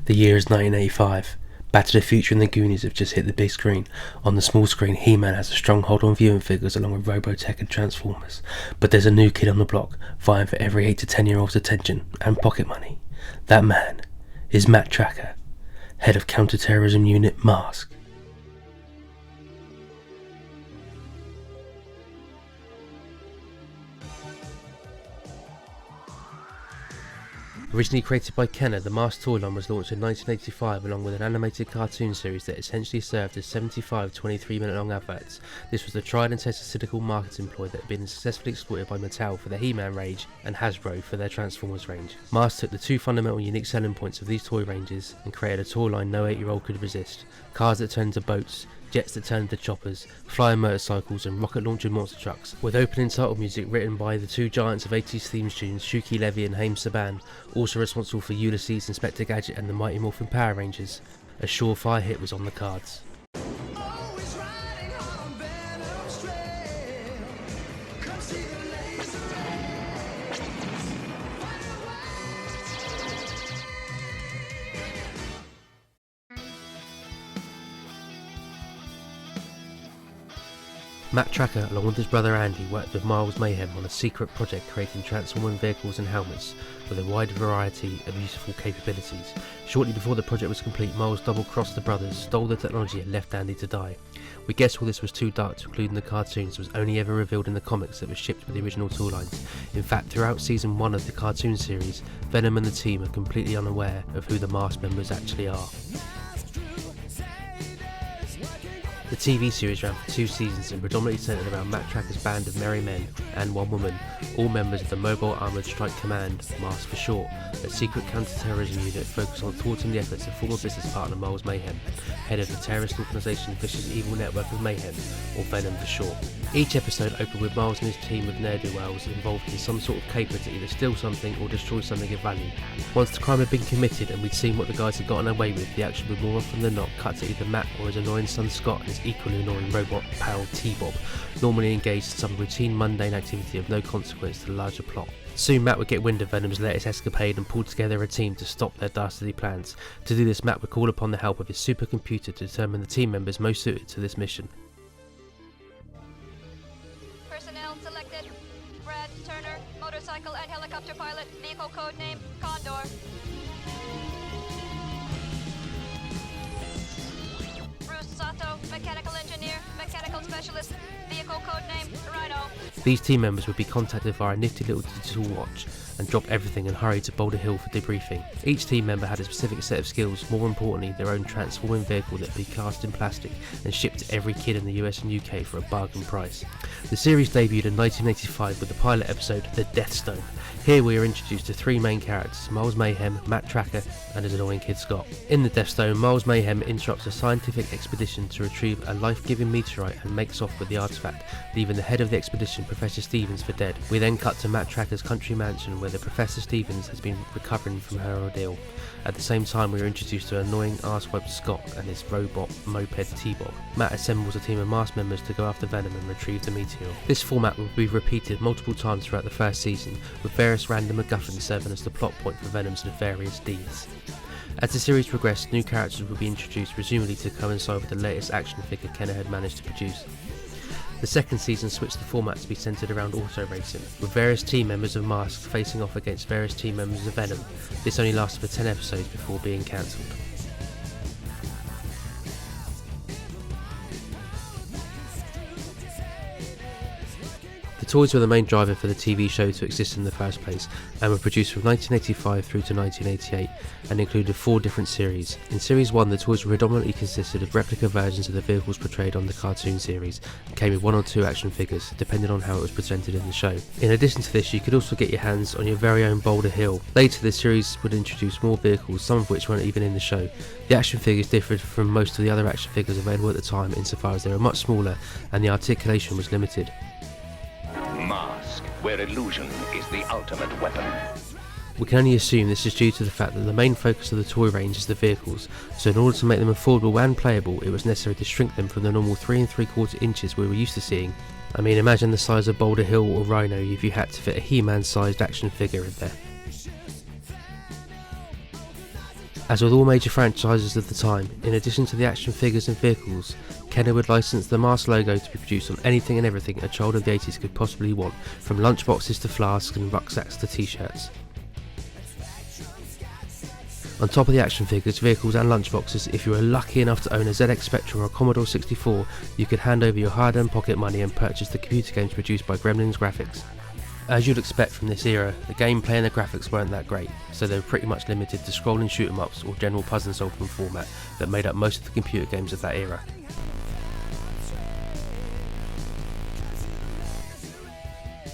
The year is 1985. Back to the Future and the Goonies have just hit the big screen. On the small screen, He-Man has a strong hold on viewing figures along with Robotech and Transformers. But there's a new kid on the block, vying for every 8 to 10 year old's attention and pocket money. That man is Matt Tracker, head of counter-terrorism unit M.A.S.K. Originally created by Kenner, the M.A.S.K toy line was launched in 1985 along with an animated cartoon series that essentially served as 75 23-minute long adverts. This was the tried and tested cynical marketing ploy that had been successfully exploited by Mattel for their He-Man range and Hasbro for their Transformers range. M.A.S.K took the two fundamental unique selling points of these toy ranges and created a toy line no 8-year-old could resist. Cars that turned into boats, jets that turned into choppers, flying motorcycles and rocket launching monster trucks, with opening title music written by the two giants of 80s theme tunes, Shuki Levy and Haim Saban, also responsible for Ulysses, Inspector Gadget and the Mighty Morphin Power Rangers. A surefire hit was on the cards. Matt Tracker, along with his brother Andy, worked with Miles Mayhem on a secret project creating transforming vehicles and helmets with a wide variety of useful capabilities. Shortly before the project was complete, Miles double-crossed the brothers, stole the technology and left Andy to die. We guess all this was too dark to include in the cartoons, was only ever revealed in the comics that were shipped with the original tool lines. In fact, throughout season 1 of the cartoon series, Venom and the team are completely unaware of who the M.A.S.K members actually are. The TV series ran for 2 seasons and predominantly centred around Matt Tracker's band of merry men and one woman, all members of the Mobile Armoured Strike Command, M.A.S.K for short, a secret counter-terrorism unit focused on thwarting the efforts of former business partner Miles Mayhem, head of the terrorist organisation Vicious Evil Network of Mayhem, or Venom for short. Each episode opened with Miles and his team of ne'er-do-wells involved in some sort of caper to either steal something or destroy something of value. Once the crime had been committed and we'd seen what the guys had gotten away with, the action would more often than not cut to either Matt or his annoying son Scott and his equally annoying robot pal T-Bob, normally engaged in some routine mundane activity of no consequence to the larger plot. Soon Matt would get wind of Venom's latest escapade and pull together a team to stop their dastardly plans. To do this, Matt would call upon the help of his supercomputer to determine the team members most suited to this mission. Personnel selected. Brad Turner, motorcycle and helicopter pilot, vehicle code name Condor. Bruce Sato, mechanical engineer, mechanical specialist, vehicle code name Rhino. These team members would be contacted via a nifty little digital watch and drop everything and hurry to Boulder Hill for debriefing. Each team member had a specific set of skills, more importantly their own transforming vehicle that would be cast in plastic and shipped to every kid in the US and UK for a bargain price. The series debuted in 1985 with the pilot episode The Death Stone. Here we are introduced to 3 main characters, Miles Mayhem, Matt Tracker and his annoying kid Scott. In The Death Stone, Miles Mayhem interrupts a scientific expedition to retrieve a life-giving meteorite and makes off with the artifact, leaving the head of the expedition, Professor Stevens, for dead. We then cut to Matt Tracker's country mansion where the Professor Stevens has been recovering from her ordeal. At the same time, we are introduced to annoying arseweb Scott and his robot moped T-Bob. Matt assembles a team of M.A.S.K members to go after Venom and retrieve the meteor. This format will be repeated multiple times throughout the first season, with various random MacGuffins serving as the plot point for Venom's nefarious deeds. As the series progressed, new characters will be introduced, presumably to coincide with the latest action figure Kenner had managed to produce. The second season switched the format to be centred around auto racing, with various team members of M.A.S.K facing off against various team members of Venom. This only lasted for 10 episodes before being cancelled. The toys were the main driver for the TV show to exist in the first place, and were produced from 1985 through to 1988 and included 4 different series. In Series 1, the toys predominantly consisted of replica versions of the vehicles portrayed on the cartoon series and came with 1 or 2 action figures, depending on how it was presented in the show. In addition to this, you could also get your hands on your very own Boulder Hill. Later, the series would introduce more vehicles, some of which weren't even in the show. The action figures differed from most of the other action figures available at the time insofar as they were much smaller and the articulation was limited. M.A.S.K, where illusion is the ultimate weapon. We can only assume this is due to the fact that the main focus of the toy range is the vehicles, so in order to make them affordable and playable, it was necessary to shrink them from the normal 3 3/4 inches we were used to seeing. I mean, imagine the size of Boulder Hill or Rhino if you had to fit a He-Man sized action figure in there. As with all major franchises of the time, in addition to the action figures and vehicles, Kenner would license the M.A.S.K logo to be produced on anything and everything a child of the 80s could possibly want, from lunchboxes to flasks and rucksacks to t-shirts. On top of the action figures, vehicles and lunchboxes, if you were lucky enough to own a ZX Spectrum or a Commodore 64, you could hand over your hard-earned pocket money and purchase the computer games produced by Gremlins Graphics. As you'd expect from this era, the gameplay and the graphics weren't that great, so they were pretty much limited to scrolling shoot-em-ups or general puzzle-solving format that made up most of the computer games of that era.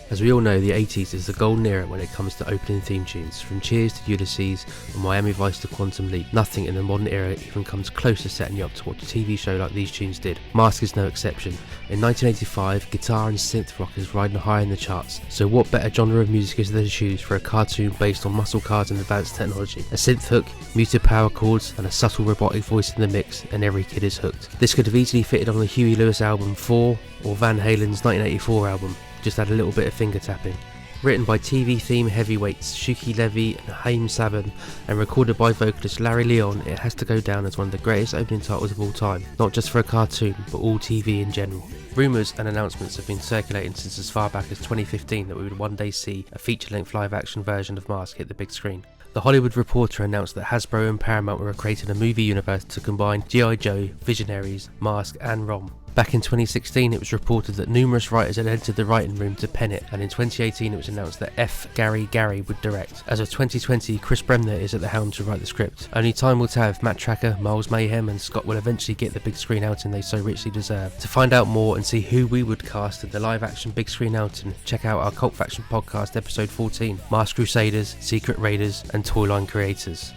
As we all know, the 80s is the golden era when it comes to opening theme tunes. From Cheers to Ulysses, and Miami Vice to Quantum Leap, nothing in the modern era even comes close to setting you up to watch a TV show like these tunes did. M.A.S.K is no exception. In 1985, guitar and synth rock is riding high in the charts, so what better genre of music is there to choose for a cartoon based on muscle cars and advanced technology? A synth hook, muted power chords, and a subtle robotic voice in the mix, and every kid is hooked. This could have easily fitted on the Huey Lewis album 4 or Van Halen's 1984 album. Just had a little bit of finger tapping. Written by TV theme heavyweights Shuki Levy and Haim Saban and recorded by vocalist Larry Leon, it has to go down as one of the greatest opening titles of all time, not just for a cartoon, but all TV in general. Rumours and announcements have been circulating since as far back as 2015 that we would one day see a feature-length live-action version of M.A.S.K hit the big screen. The Hollywood Reporter announced that Hasbro and Paramount were creating a movie universe to combine G.I. Joe, Visionaries, M.A.S.K and ROM. Back in 2016 it was reported that numerous writers had entered the writing room to pen it, and in 2018 it was announced that F. Gary Gary would direct. As of 2020, Chris Bremner is at the helm to write the script. Only time will tell if Matt Tracker, Miles Mayhem and Scott will eventually get the big screen outing they so richly deserve. To find out more and see who we would cast in the live action big screen outing, check out our Cult Faction podcast episode 14, M.A.S.K Crusaders, Secret Raiders and Toyline Creators.